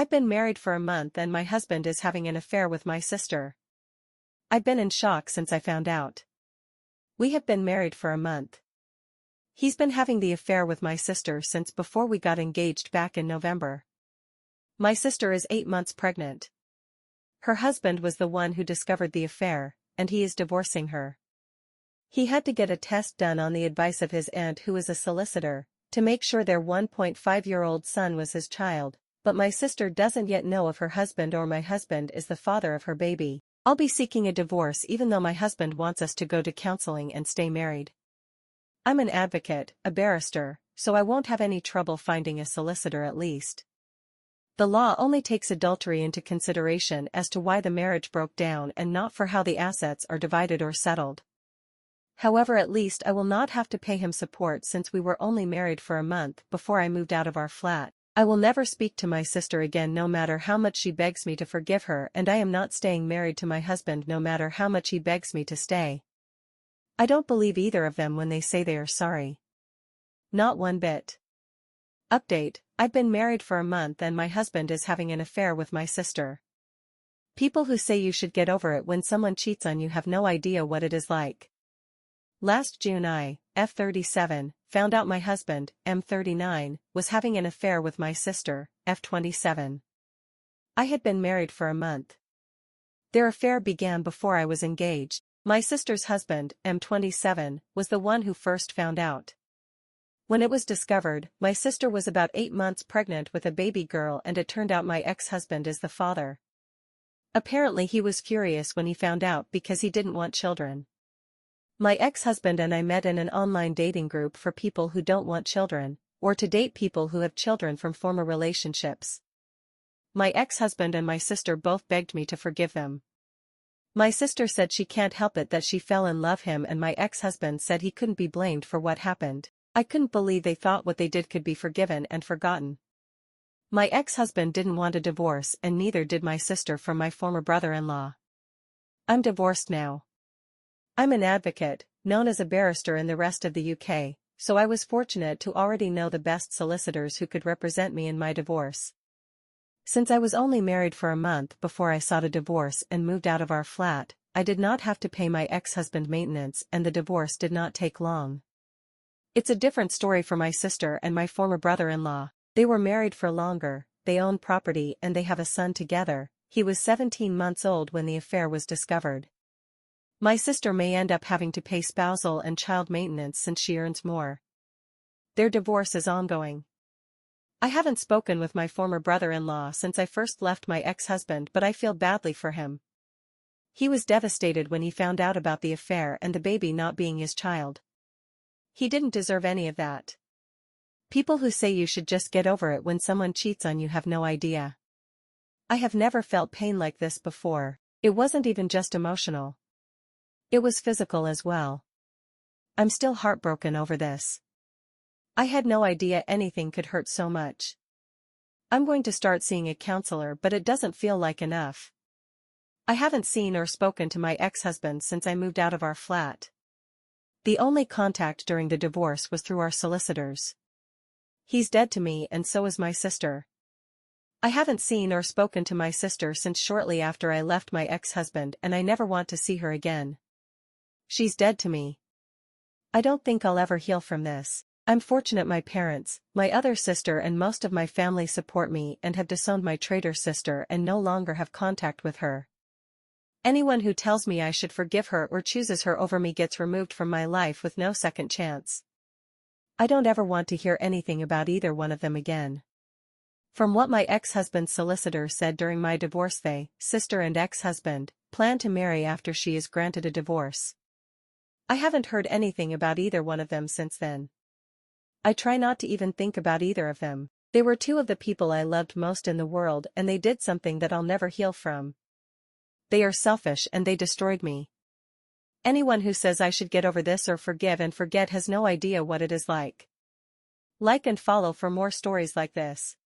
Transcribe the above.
I've been married for a month and my husband is having an affair with my sister. I've been in shock since I found out. We have been married for a month. He's been having the affair with my sister since before we got engaged back in November. My sister is 8 months pregnant. Her husband was the one who discovered the affair, and he is divorcing her. He had to get a test done on the advice of his aunt, who is a solicitor, to make sure their 1.5-year-old son was his child, but my sister doesn't yet know if her husband or my husband is the father of her baby. I'll be seeking a divorce even though my husband wants us to go to counseling and stay married. I'm an advocate, a barrister, so I won't have any trouble finding a solicitor at least. The law only takes adultery into consideration as to why the marriage broke down and not for how the assets are divided or settled. However, at least I will not have to pay him support since we were only married for a month before I moved out of our flat. I will never speak to my sister again no matter how much she begs me to forgive her, and I am not staying married to my husband no matter how much he begs me to stay. I don't believe either of them when they say they are sorry. Not one bit. Update: I've been married for a month and my husband is having an affair with my sister. People who say you should get over it when someone cheats on you have no idea what it is like. Last June I, F37, found out my husband, M39, was having an affair with my sister, F27. I had been married for a month. Their affair began before I was engaged. My sister's husband, M27, was the one who first found out. When it was discovered, my sister was about 8 months pregnant with a baby girl, and it turned out my ex-husband is the father. Apparently he was furious when he found out because he didn't want children. My ex-husband and I met in an online dating group for people who don't want children, or to date people who have children from former relationships. My ex-husband and my sister both begged me to forgive them. My sister said she can't help it that she fell in love with him, and my ex-husband said he couldn't be blamed for what happened. I couldn't believe they thought what they did could be forgiven and forgotten. My ex-husband didn't want a divorce, and neither did my sister from my former brother-in-law. I'm divorced now. I'm an advocate, known as a barrister in the rest of the UK, so I was fortunate to already know the best solicitors who could represent me in my divorce. Since I was only married for a month before I sought a divorce and moved out of our flat, I did not have to pay my ex-husband maintenance, and the divorce did not take long. It's a different story for my sister and my former brother-in-law. They were married for longer, they own property, and they have a son together. He was 17 months old when the affair was discovered. My sister may end up having to pay spousal and child maintenance since she earns more. Their divorce is ongoing. I haven't spoken with my former brother-in-law since I first left my ex-husband, but I feel badly for him. He was devastated when he found out about the affair and the baby not being his child. He didn't deserve any of that. People who say you should just get over it when someone cheats on you have no idea. I have never felt pain like this before. It wasn't even just emotional. It was physical as well. I'm still heartbroken over this. I had no idea anything could hurt so much. I'm going to start seeing a counselor, but it doesn't feel like enough. I haven't seen or spoken to my ex-husband since I moved out of our flat. The only contact during the divorce was through our solicitors. He's dead to me, and so is my sister. I haven't seen or spoken to my sister since shortly after I left my ex-husband, and I never want to see her again. She's dead to me. I don't think I'll ever heal from this. I'm fortunate my parents, my other sister and most of my family support me and have disowned my traitor sister and no longer have contact with her. Anyone who tells me I should forgive her or chooses her over me gets removed from my life with no second chance. I don't ever want to hear anything about either one of them again. From what my ex-husband's solicitor said during my divorce, they, sister and ex-husband, plan to marry after she is granted a divorce. I haven't heard anything about either one of them since then. I try not to even think about either of them. They were two of the people I loved most in the world, and they did something that I'll never heal from. They are selfish and they destroyed me. Anyone who says I should get over this or forgive and forget has no idea what it is like. Like and follow for more stories like this.